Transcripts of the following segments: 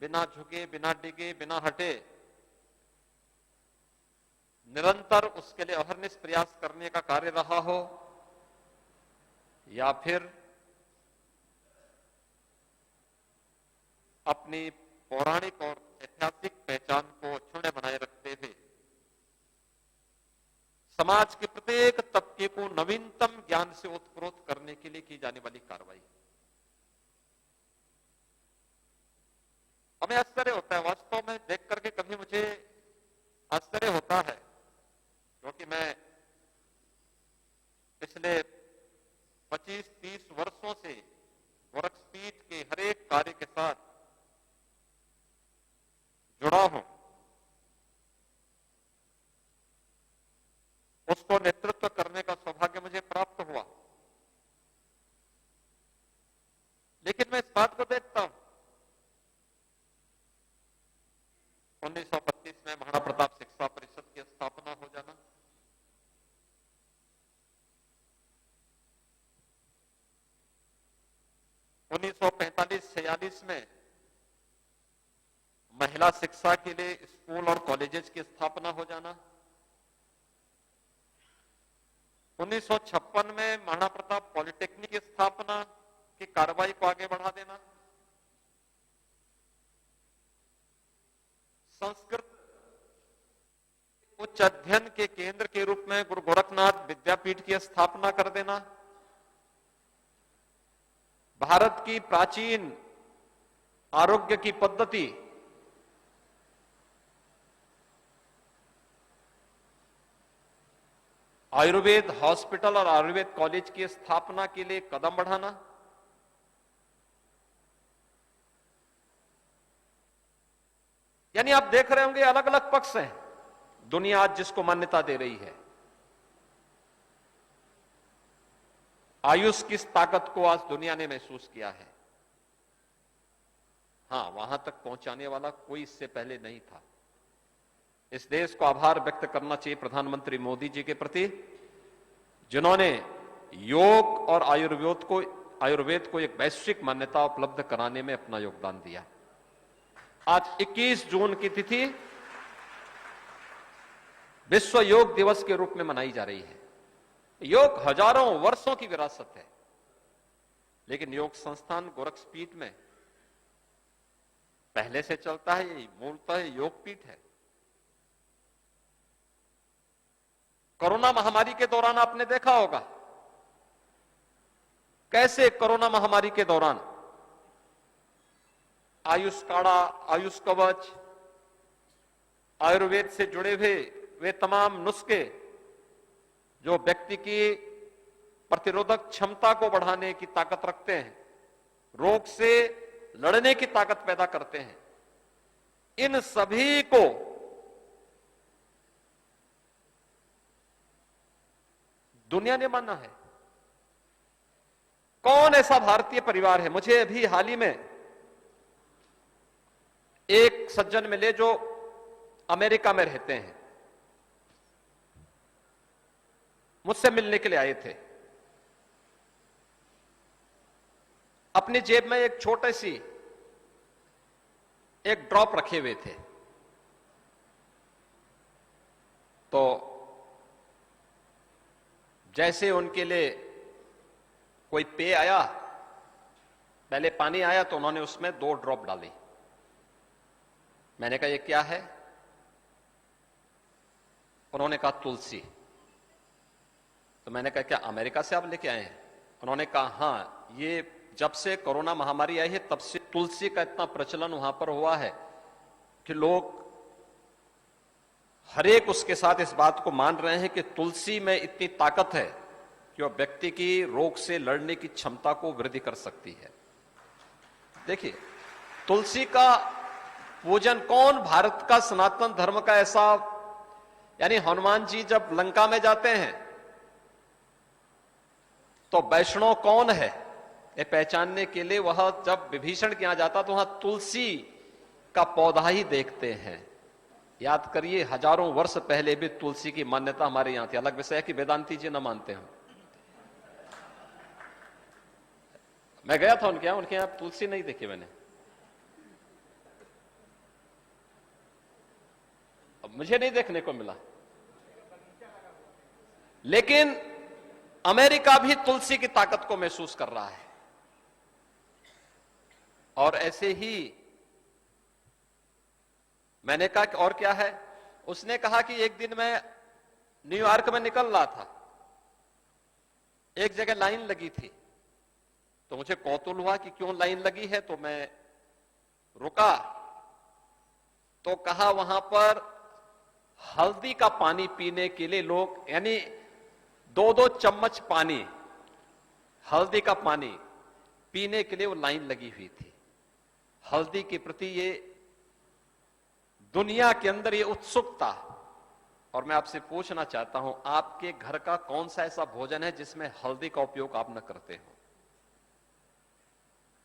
बिना झुके, बिना डिगे, बिना हटे निरंतर उसके लिए अहर्निश प्रयास करने का कार्य रहा हो, या फिर अपनी पौराणिक और ऐतिहासिक पहचान को अक्षुण्ण बनाए रखते हुए समाज के प्रत्येक तबके को नवीनतम ज्ञान से ओतप्रोत करने के लिए की जाने वाली कार्रवाई। हमें आश्चर्य होता है, वास्तव में देख करके कभी मुझे आश्चर्य होता है, क्योंकि मैं पिछले 25-30 वर्षों से गोरखपीठ के हर एक कार्य के साथ जुड़ा हूं। उसको नेतृत्व करने का सौभाग्य मुझे प्राप्त हुआ, लेकिन मैं इस बात को देखता हूं 1932 में महाराणा प्रताप शिक्षा परिषद की स्थापना हो जाना, 1945-46 में महिला शिक्षा के लिए स्कूल और कॉलेजेस की स्थापना हो जाना, 1956 में महाराणा प्रताप पॉलिटेक्निक की स्थापना की कार्रवाई को आगे बढ़ा देना, संस्कृत उच्च अध्ययन के केंद्र के रूप में गुरु गोरखनाथ विद्यापीठ की स्थापना कर देना, भारत की प्राचीन आरोग्य की पद्धति आयुर्वेद हॉस्पिटल और आयुर्वेद कॉलेज की स्थापना के लिए कदम बढ़ाना, यानी आप देख रहे होंगे अलग अलग पक्ष हैं। दुनिया आज जिसको मान्यता दे रही है, आयुष की इस ताकत को आज दुनिया ने महसूस किया है। हां, वहां तक पहुंचाने वाला कोई इससे पहले नहीं था। इस देश को आभार व्यक्त करना चाहिए प्रधानमंत्री मोदी जी के प्रति, जिन्होंने योग और आयुर्वेद को एक वैश्विक मान्यता उपलब्ध कराने में अपना योगदान दिया। आज 21 जून की तिथि विश्व योग दिवस के रूप में मनाई जा रही है। योग हजारों वर्षों की विरासत है, लेकिन योग संस्थान गोरखपीठ में पहले से चलता है। ये मूलतः योग पीठ है। कोरोना महामारी के दौरान आपने देखा होगा कैसे कोरोना महामारी के दौरान आयुष काढ़ा, आयुष कवच, आयुर्वेद से जुड़े हुए वे तमाम नुस्खे जो व्यक्ति की प्रतिरोधक क्षमता को बढ़ाने की ताकत रखते हैं, रोग से लड़ने की ताकत पैदा करते हैं, इन सभी को दुनिया ने माना है। कौन ऐसा भारतीय परिवार है, मुझे अभी हाल ही में एक सज्जन मिले जो अमेरिका में रहते हैं, मुझसे मिलने के लिए आए थे। अपनी जेब में एक छोटी सी एक ड्रॉप रखे हुए थे, तो जैसे उनके लिए कोई पेय आया, पहले पानी आया तो उन्होंने उसमें 2 ड्रॉप डाली। मैंने कहा ये क्या है? उन्होंने कहा तुलसी। तो मैंने कहा क्या अमेरिका से आप लेके आए हैं? उन्होंने कहा हां, ये जब से कोरोना महामारी आई है तब से तुलसी का इतना प्रचलन वहां पर हुआ है कि लोग हर एक उसके साथ इस बात को मान रहे हैं कि तुलसी में इतनी ताकत है कि वह व्यक्ति की रोग से लड़ने की क्षमता को वृद्धि कर सकती है। देखिए, तुलसी का पूजन कौन, भारत का सनातन धर्म का ऐसा, यानी हनुमान जी जब लंका में जाते हैं तो वैष्णव कौन है ये पहचानने के लिए वह जब विभीषण के यहां जाता तो वहां तुलसी का पौधा ही देखते हैं। याद करिए, हजारों वर्ष पहले भी तुलसी की मान्यता हमारे यहां थी। अलग विषय है कि वेदांती जी न मानते हैं। मैं गया था उनके यहां तुलसी नहीं देखी मैंने। मुझे नहीं देखने को मिला, लेकिन अमेरिका भी तुलसी की ताकत को महसूस कर रहा है। और ऐसे ही मैंने कहा कि और क्या है, उसने कहा कि एक दिन मैं न्यूयॉर्क में निकल रहा था, एक जगह लाइन लगी थी, तो मुझे कौतूहल हुआ कि क्यों लाइन लगी है, तो मैं रुका, तो कहा वहां पर हल्दी का पानी पीने के लिए लोग, यानी 2-2 चम्मच पानी, हल्दी का पानी पीने के लिए वो लाइन लगी हुई थी। हल्दी के प्रति ये दुनिया के अंदर ये उत्सुकता। और मैं आपसे पूछना चाहता हूं, आपके घर का कौन सा ऐसा भोजन है जिसमें हल्दी का उपयोग आप न करते हो?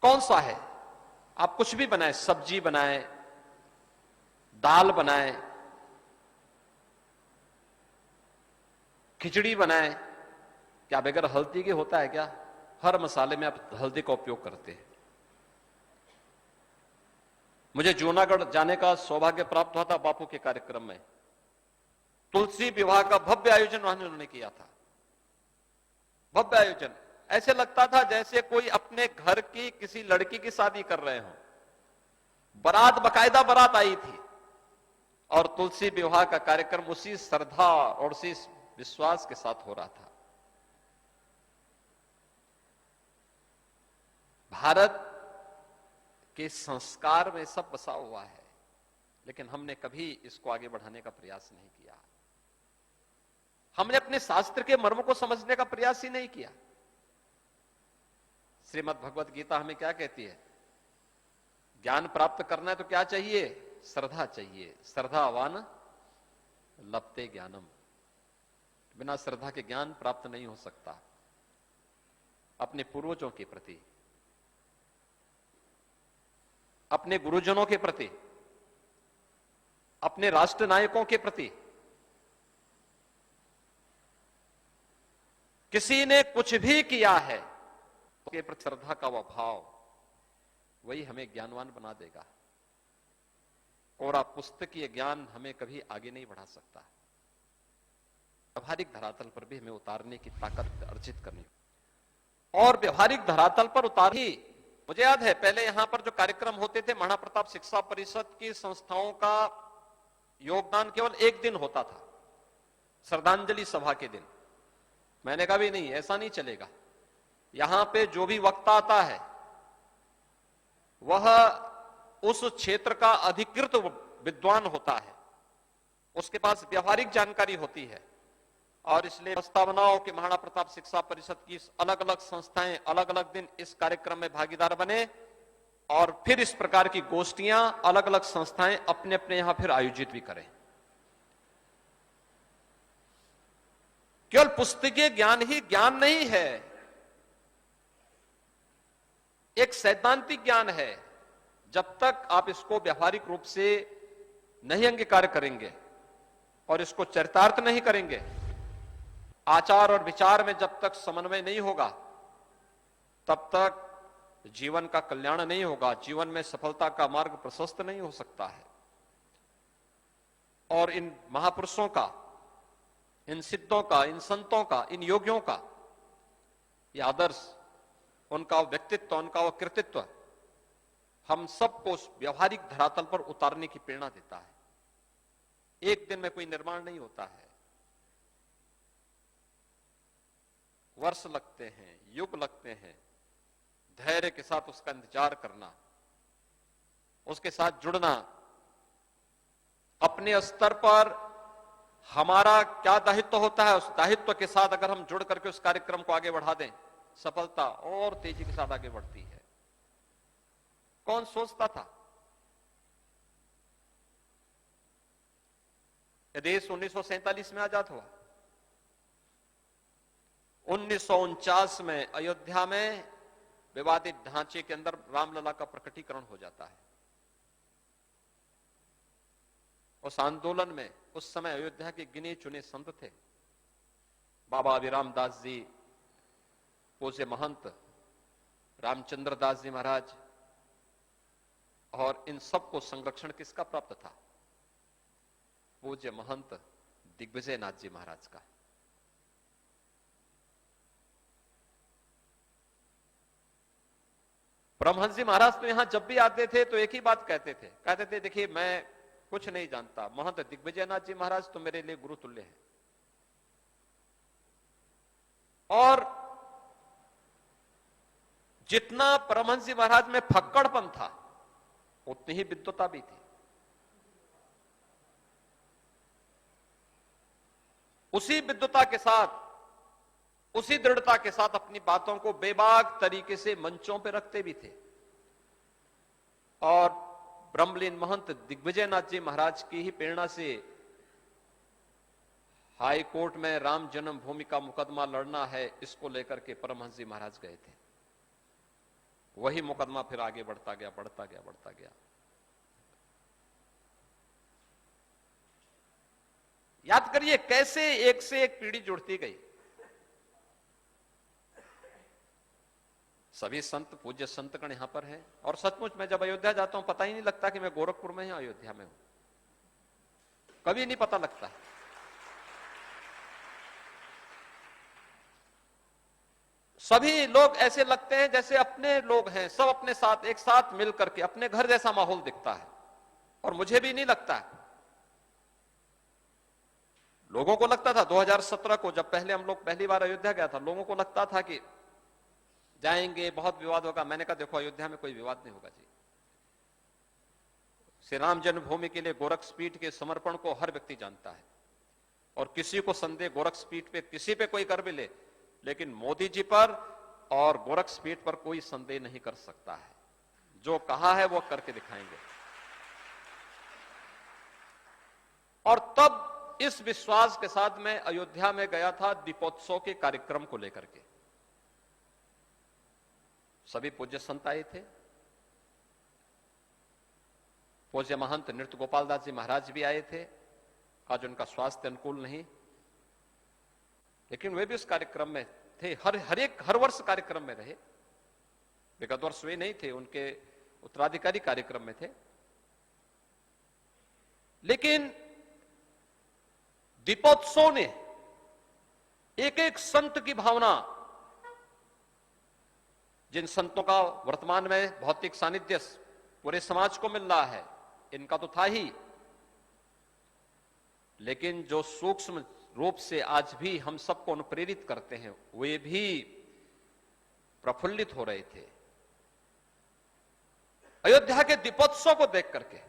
कौन सा है? आप कुछ भी बनाएं, सब्जी बनाएं, दाल बनाएं, खिचड़ी बनाएं, क्या बगैर हल्दी के होता है क्या? हर मसाले में आप हल्दी का उपयोग करते हैं। मुझे जूनागढ़ जाने का सौभाग्य प्राप्त हुआ था बापू के कार्यक्रम में। तुलसी विवाह का भव्य आयोजन वहां उन्होंने किया था, भव्य आयोजन। ऐसे लगता था जैसे कोई अपने घर की किसी लड़की की शादी कर रहे हो। बारात, बकायदा बारात आई थी, और तुलसी विवाह का कार्यक्रम उसी श्रद्धा और उसी विश्वास के साथ हो रहा था। भारत के संस्कार में सब बसा हुआ है, लेकिन हमने कभी इसको आगे बढ़ाने का प्रयास नहीं किया। हमने अपने शास्त्र के मर्म को समझने का प्रयास ही नहीं किया। श्रीमद् भगवत गीता हमें क्या कहती है? ज्ञान प्राप्त करना है तो क्या चाहिए? श्रद्धा चाहिए। श्रद्धावान लभते ज्ञानम। बिना श्रद्धा के ज्ञान प्राप्त नहीं हो सकता। अपने पूर्वजों के प्रति, अपने गुरुजनों के प्रति, अपने राष्ट्र नायकों के प्रति, किसी ने कुछ भी किया है तो उसके प्रति श्रद्धा का वह भाव, वही हमें ज्ञानवान बना देगा। कोरा पुस्तकीय ज्ञान हमें कभी आगे नहीं बढ़ा सकता। व्यवहारिक धरातल पर भी हमें उतारने की ताकत अर्जित करनी, और व्यवहारिक धरातल पर उतार ही, मुझे याद है पहले यहां पर जो कार्यक्रम होते थे, महाराणा प्रताप शिक्षा परिषद की संस्थाओं का योगदान केवल एक दिन होता था, श्रद्धांजलि सभा के दिन। मैंने कहा भी नहीं, ऐसा नहीं चलेगा। यहां पे जो भी वक्ता आता है वह उस क्षेत्र का अधिकृत विद्वान होता है, उसके पास व्यवहारिक जानकारी होती है। और इसलिए प्रस्तावनाओं के महाराणा प्रताप शिक्षा परिषद की अलग अलग संस्थाएं अलग अलग दिन इस कार्यक्रम में भागीदार बने, और फिर इस प्रकार की गोष्ठियां अलग अलग संस्थाएं अपने अपने यहां फिर आयोजित भी करें। केवल पुस्तकीय ज्ञान ही ज्ञान नहीं है, एक सैद्धांतिक ज्ञान है। जब तक आप इसको व्यवहारिक रूप से नहीं अंगीकार करेंगे और इसको चरितार्थ नहीं करेंगे, आचार और विचार में जब तक समन्वय नहीं होगा, तब तक जीवन का कल्याण नहीं होगा, जीवन में सफलता का मार्ग प्रशस्त नहीं हो सकता है। और इन महापुरुषों का, इन सिद्धों का, इन संतों का, इन योगियों का यह आदर्श, उनका व्यक्तित्व, उनका वो कृतित्व हम सबको व्यवहारिक धरातल पर उतारने की प्रेरणा देता है। एक दिन में कोई निर्माण नहीं होता है, वर्ष लगते हैं, युग लगते हैं। धैर्य के साथ उसका इंतजार करना, उसके साथ जुड़ना, अपने स्तर पर हमारा क्या दायित्व होता है, उस दायित्व के साथ अगर हम जुड़ करके उस कार्यक्रम को आगे बढ़ा दें, सफलता और तेजी के साथ आगे बढ़ती है। कौन सोचता था यह देश 1947 में आजाद हुआ? 1949 में अयोध्या में विवादित ढांचे के अंदर रामलला का प्रकटीकरण हो जाता है। उस आंदोलन में उस समय अयोध्या के गिने चुने संत थे, बाबा अभिराम दास जी, पूज्य महंत रामचंद्र दास जी महाराज, और इन सबको संरक्षण किसका प्राप्त था? पूज्य महंत दिग्विजय नाथ जी महाराज का। परमहंस जी महाराज तो यहां जब भी आते थे तो एक ही बात कहते थे, देखिए मैं कुछ नहीं जानता, महंत दिग्विजय नाथ जी महाराज तो मेरे लिए गुरु तुल्य है। और जितना परमहंस जी महाराज में फक्कड़पन था उतनी ही विद्वता भी थी। उसी विद्वता के साथ, उसी दृढ़ता के साथ अपनी बातों को बेबाक तरीके से मंचों पर रखते भी थे। और ब्रह्मलीन महंत दिग्विजय नाथ जी महाराज की ही प्रेरणा से हाई कोर्ट में राम जन्मभूमि का मुकदमा लड़ना है, इसको लेकर के परमहंस जी महाराज गए थे। वही मुकदमा फिर आगे बढ़ता गया, बढ़ता गया, बढ़ता गया। याद करिए कैसे एक से एक पीढ़ी जुड़ती गई। सभी संत, पूज्य संतगण यहां पर हैं। और सचमुच मैं जब अयोध्या जाता हूं पता ही नहीं लगता कि मैं गोरखपुर में हूं, अयोध्या में हूं, कभी नहीं पता लगता। सभी लोग ऐसे लगते हैं जैसे अपने लोग हैं, सब अपने साथ एक साथ मिल करके अपने घर जैसा माहौल दिखता है। और मुझे भी नहीं लगता है, लोगों को लगता था 2017 को जब पहले हम लोग पहली बार अयोध्या गया था, लोगों को लगता था कि जाएंगे बहुत विवाद होगा। मैंने कहा देखो अयोध्या में कोई विवाद नहीं होगा जी। श्री राम जन्मभूमि के लिए गोरखपीठ के समर्पण को हर व्यक्ति जानता है और किसी को संदेह गोरखपीठ पे किसी पे कोई कर भी ले, लेकिन मोदी जी पर और गोरखपीठ पर कोई संदेह नहीं कर सकता है। जो कहा है वो करके दिखाएंगे। और तब इस विश्वास के साथ मैं अयोध्या में गया था दीपोत्सव के कार्यक्रम को लेकर के। सभी पूज्य संत आए थे, पूज्य महंत नृत्य गोपाल दास जी महाराज भी आए थे। आज उनका स्वास्थ्य अनुकूल नहीं, लेकिन वे भी उस कार्यक्रम में थे। हर वर्ष कार्यक्रम में रहे। विगत वर्ष वे नहीं थे, उनके उत्तराधिकारी कार्यक्रम में थे। लेकिन दीपोत्सव ने एक एक संत की भावना, जिन संतों का वर्तमान में भौतिक सानिध्य पूरे समाज को मिल रहा है, इनका तो था ही, लेकिन जो सूक्ष्म रूप से आज भी हम सबको अनुप्रेरित करते हैं, वे भी प्रफुल्लित हो रहे थे अयोध्या के दीपोत्सव को देख करके।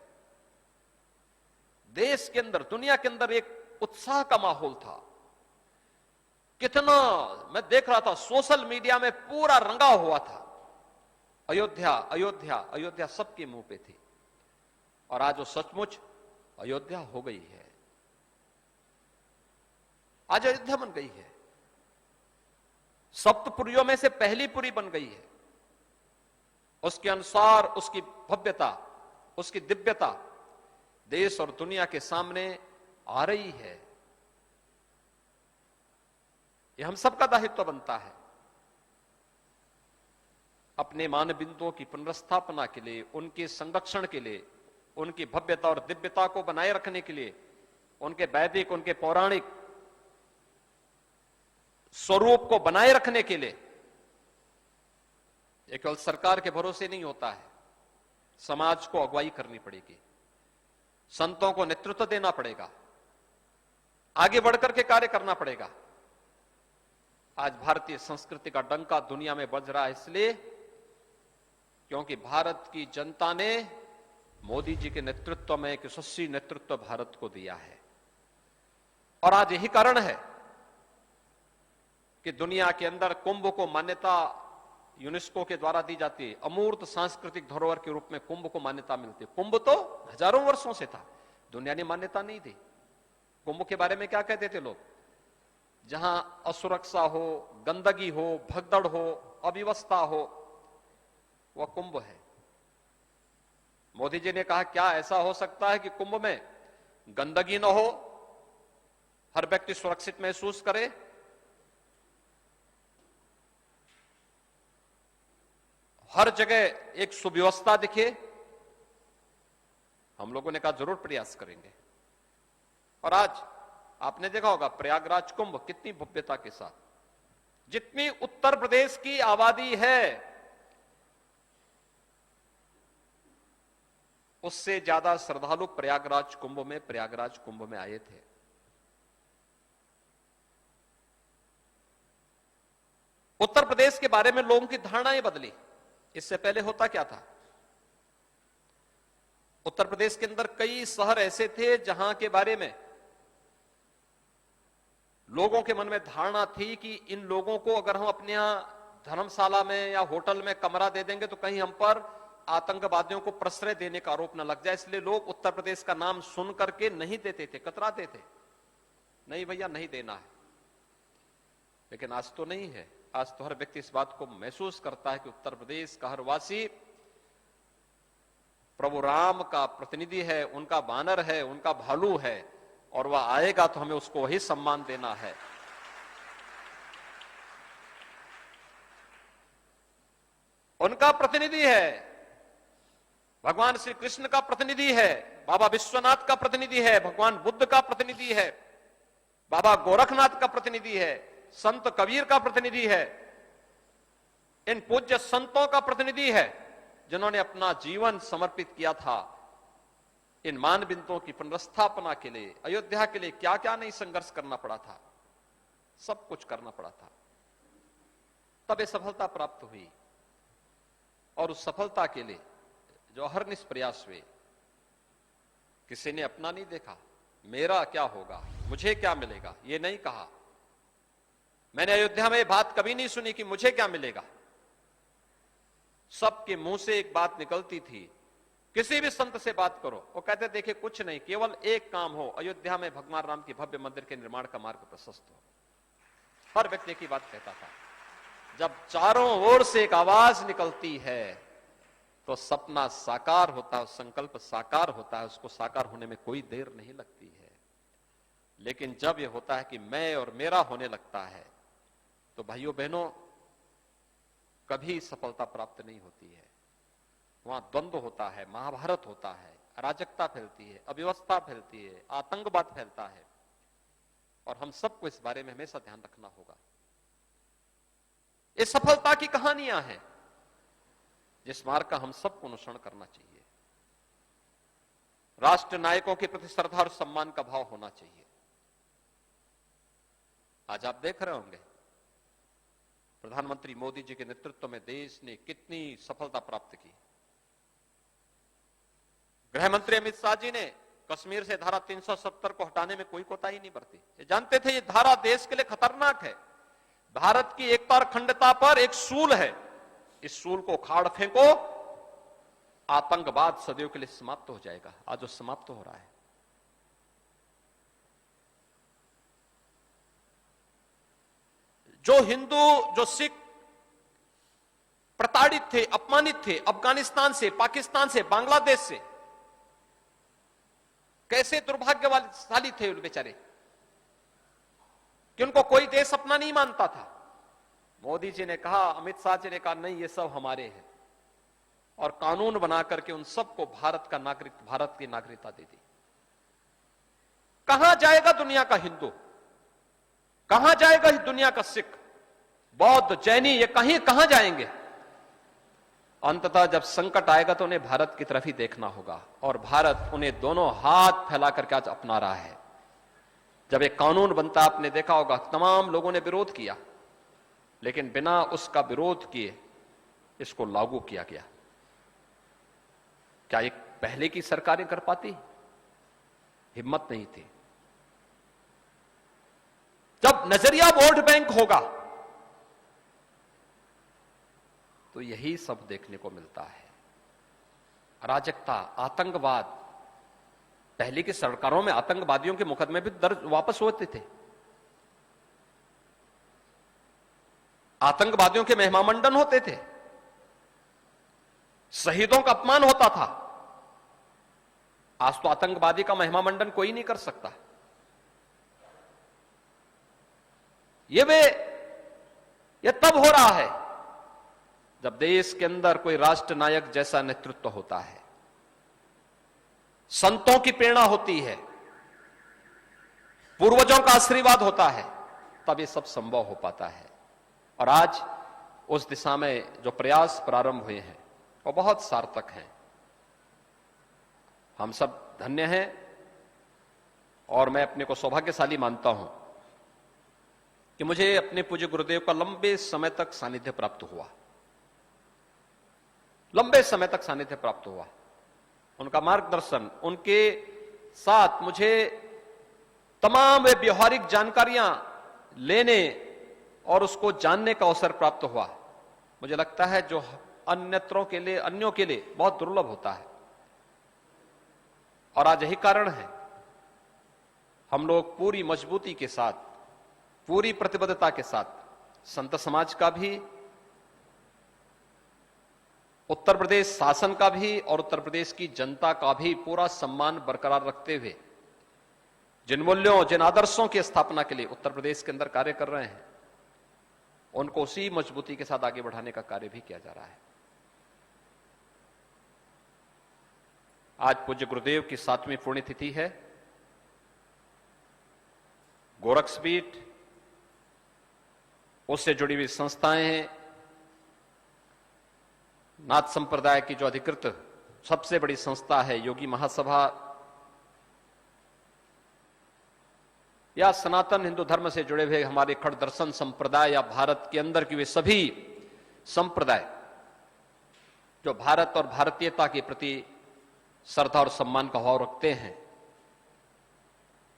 देश के अंदर, दुनिया के अंदर एक उत्साह का माहौल था। कितना मैं देख रहा था, सोशल मीडिया में पूरा रंगा हुआ था, अयोध्या अयोध्या अयोध्या सबके मुंह पे थी। और आज वो सचमुच अयोध्या हो गई है। आज अयोध्या बन गई है, सप्तपुरियों में से पहली पुरी बन गई है। उसके अनुसार उसकी भव्यता, उसकी दिव्यता देश और दुनिया के सामने आ रही है। यह हम सबका दायित्व बनता है अपने मानव बिंदुओं की पुनर्स्थापना के लिए, उनके संरक्षण के लिए, उनकी भव्यता और दिव्यता को बनाए रखने के लिए, उनके वैदिक, उनके पौराणिक स्वरूप को बनाए रखने के लिए। यह केवल सरकार के भरोसे नहीं होता है, समाज को अगुवाई करनी पड़ेगी, संतों को नेतृत्व देना पड़ेगा, आगे बढ़कर के कार्य करना पड़ेगा। आज भारतीय संस्कृति का डंका दुनिया में बज रहा है इसलिए क्योंकि भारत की जनता ने मोदी जी के नेतृत्व में एक यशस्वी नेतृत्व भारत को दिया है। और आज यही कारण है कि दुनिया के अंदर कुंभ को मान्यता यूनेस्को के द्वारा दी जाती है। अमूर्त सांस्कृतिक धरोहर के रूप में कुंभ को मान्यता मिलती है। कुंभ तो हजारों वर्षों से था, दुनिया ने मान्यता नहीं दी। कुंभ के बारे में क्या कहते थे लोग? जहां असुरक्षा हो, गंदगी हो, भगदड़ हो, अव्यवस्था हो, वह कुंभ है। मोदी जी ने कहा क्या ऐसा हो सकता है कि कुंभ में गंदगी न हो, हर व्यक्ति सुरक्षित महसूस करे? हर जगह एक सुव्यवस्था दिखे? हम लोगों ने कहा जरूर प्रयास करेंगे। और आज आपने देखा होगा प्रयागराज कुंभ कितनी भव्यता के साथ, जितनी उत्तर प्रदेश की आबादी है उससे ज्यादा श्रद्धालु प्रयागराज कुंभ में आए थे। उत्तर प्रदेश के बारे में लोगों की धारणाएं बदली। इससे पहले होता क्या था? उत्तर प्रदेश के अंदर कई शहर ऐसे थे जहां के बारे में लोगों के मन में धारणा थी कि इन लोगों को अगर हम अपने यहां धर्मशाला में या होटल में कमरा दे देंगे तो कहीं हम पर आतंकवादियों को प्रश्रय देने का आरोप न लग जाए, इसलिए लोग उत्तर प्रदेश का नाम सुन करके नहीं देते थे, कतराते थे, नहीं भैया नहीं देना है। लेकिन आज तो नहीं है। आज तो हर व्यक्ति इस बात को महसूस करता है कि उत्तर प्रदेश का हर वासी प्रभु राम का प्रतिनिधि है, उनका बानर है, उनका भालू है, और वह आएगा तो हमें उसको वही सम्मान देना है। उनका प्रतिनिधि है, भगवान श्री कृष्ण का प्रतिनिधि है, बाबा विश्वनाथ का प्रतिनिधि है, भगवान बुद्ध का प्रतिनिधि है, बाबा गोरखनाथ का प्रतिनिधि है, संत कबीर का प्रतिनिधि है, इन पूज्य संतों का प्रतिनिधि है जिन्होंने अपना जीवन समर्पित किया था इन मानबिंदुओं की पुनर्स्थापना के लिए। अयोध्या के लिए क्या क्या नहीं संघर्ष करना पड़ा था, सब कुछ करना पड़ा था, तब ये सफलता प्राप्त हुई। और उस सफलता के लिए जो अहर्निश प्रयास हुए, किसी ने अपना नहीं देखा, मेरा क्या होगा, मुझे क्या मिलेगा, ये नहीं कहा। मैंने अयोध्या में बात कभी नहीं सुनी कि मुझे क्या मिलेगा। सबके मुंह से एक बात निकलती थी, किसी भी संत से बात करो वो कहते देखिए कुछ नहीं, केवल एक काम हो, अयोध्या में भगवान राम की भव्य मंदिर के निर्माण का मार्ग प्रशस्त हो। हर व्यक्ति की बात कहता था। जब चारों ओर से एक आवाज निकलती है तो सपना साकार होता है, संकल्प साकार होता है, उसको साकार होने में कोई देर नहीं लगती है। लेकिन जब यह होता है कि मैं और मेरा होने लगता है तो भाइयों बहनों कभी सफलता प्राप्त नहीं होती है। वहां द्वंद्व होता है, महाभारत होता है, अराजकता फैलती है, अव्यवस्था फैलती है, आतंकवाद फैलता है, और हम सबको इस बारे में हमेशा ध्यान रखना होगा। ये सफलता की कहानियां हैं जिस मार्ग का हम सबको अनुसरण करना चाहिए। राष्ट्र नायकों के प्रति श्रद्धा और सम्मान का भाव होना चाहिए। आज आप देख रहे होंगे प्रधानमंत्री मोदी जी के नेतृत्व में देश ने कितनी सफलता प्राप्त की। गृह मंत्री अमित शाह जी ने कश्मीर से धारा 370 को हटाने में कोई कोताही नहीं बरती। ये जानते थे ये धारा देश के लिए खतरनाक है, भारत की एकता और अखंडता पर एक सूल है, इस सूल को उखाड़ फेंको, आतंकवाद सदियों के लिए समाप्त हो जाएगा। आज वो समाप्त हो रहा है। जो हिंदू, जो सिख प्रताड़ित थे, अपमानित थे, अफगानिस्तान से, पाकिस्तान से, बांग्लादेश से, कैसे दुर्भाग्यशाली थे उन बेचारे कि उनको कोई देश अपना नहीं मानता था। मोदी जी ने कहा, अमित शाह जी ने कहा नहीं ये सब हमारे हैं, और कानून बना करके उन सबको भारत की नागरिकता दे दी। कहां जाएगा दुनिया का हिंदू, कहां जाएगा दुनिया का सिख, बौद्ध, जैनी, ये कहां जाएंगे? अंततः जब संकट आएगा तो उन्हें भारत की तरफ ही देखना होगा, और भारत उन्हें दोनों हाथ फैला करके आज अपना रहा है। जब एक कानून बनता, आपने देखा होगा तमाम लोगों ने विरोध किया, लेकिन बिना उसका विरोध किए इसको लागू किया गया। क्या एक पहले की सरकारें कर पाती? हिम्मत नहीं थी। जब नजरिया वोट बैंक होगा तो यही सब देखने को मिलता है। अराजकता, आतंकवाद, पहले की सरकारों में आतंकवादियों के मुकदमे भी दर्ज वापस होते थे, आतंकवादियों के महिमामंडन होते थे, शहीदों का अपमान होता था। आज तो आतंकवादी का महिमामंडन कोई नहीं कर सकता। ये तब हो रहा है जब देश के अंदर कोई राष्ट्र नायक जैसा नेतृत्व होता है, संतों की प्रेरणा होती है, पूर्वजों का आशीर्वाद होता है, तब ये सब संभव हो पाता है। और आज उस दिशा में जो प्रयास प्रारंभ हुए हैं वो बहुत सार्थक हैं। हम सब धन्य हैं और मैं अपने को सौभाग्यशाली मानता हूं कि मुझे अपने पूज्य गुरुदेव का लंबे समय तक सानिध्य प्राप्त हुआ, लंबे समय तक सानिध्य प्राप्त हुआ। उनका मार्गदर्शन, उनके साथ मुझे तमाम वे व्यवहारिक जानकारियां लेने और उसको जानने का अवसर प्राप्त हुआ। मुझे लगता है जो अन्यत्रों के लिए, अन्यों के लिए बहुत दुर्लभ होता है। और आज यही कारण है हम लोग पूरी मजबूती के साथ, पूरी प्रतिबद्धता के साथ संत समाज का भी, उत्तर प्रदेश शासन का भी और उत्तर प्रदेश की जनता का भी पूरा सम्मान बरकरार रखते हुए जिन मूल्यों, जिन आदर्शों की स्थापना के लिए उत्तर प्रदेश के अंदर कार्य कर रहे हैं, उनको उसी मजबूती के साथ आगे बढ़ाने का कार्य भी किया जा रहा है। आज पूज्य गुरुदेव की 7वीं पुण्यतिथि है। गोरक्षपीठ, उससे जुड़ी हुई संस्थाएं हैं, नाथ संप्रदाय की जो अधिकृत सबसे बड़ी संस्था है योगी महासभा, या सनातन हिंदू धर्म से जुड़े हुए हमारे खड़ दर्शन संप्रदाय, या भारत के अंदर के वे सभी संप्रदाय जो भारत और भारतीयता के प्रति श्रद्धा और सम्मान का भाव रखते हैं,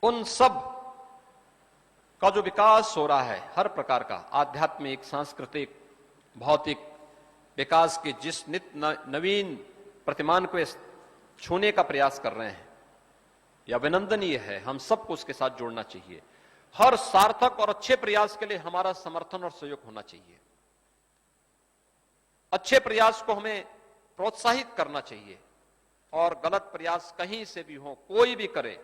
उन सब का जो विकास हो रहा है हर प्रकार का, आध्यात्मिक, सांस्कृतिक, भौतिक विकास के जिस नित्य नवीन प्रतिमान को छूने का प्रयास कर रहे हैं, यह अभिनंदनीय है। हम सबको उसके साथ जोड़ना चाहिए। हर सार्थक और अच्छे प्रयास के लिए हमारा समर्थन और सहयोग होना चाहिए। अच्छे प्रयास को हमें प्रोत्साहित करना चाहिए और गलत प्रयास कहीं से भी हो, कोई भी करे,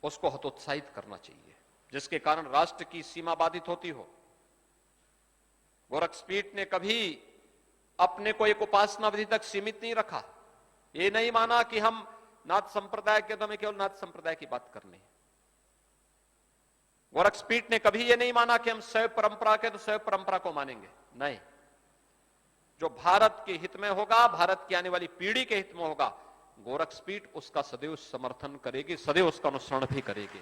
उसको हतोत्साहित करना चाहिए, जिसके कारण राष्ट्र की सीमा बाधित होती हो। गोरक्षपीठ ने कभी अपने को एक उपासना विधि तक सीमित नहीं रखा। ये नहीं माना कि हम नाथ संप्रदाय के, तो हमें केवल नाथ संप्रदाय की बात करनी है। गोरक्षपीठ ने कभी ये नहीं माना कि हम शैव परंपरा के तो शैव परंपरा को मानेंगे। नहीं, जो भारत के हित में होगा, भारत की आने वाली पीढ़ी के हित में होगा, गोरक्षपीठ उसका सदैव समर्थन करेगी, सदैव उसका अनुसरण भी करेगी।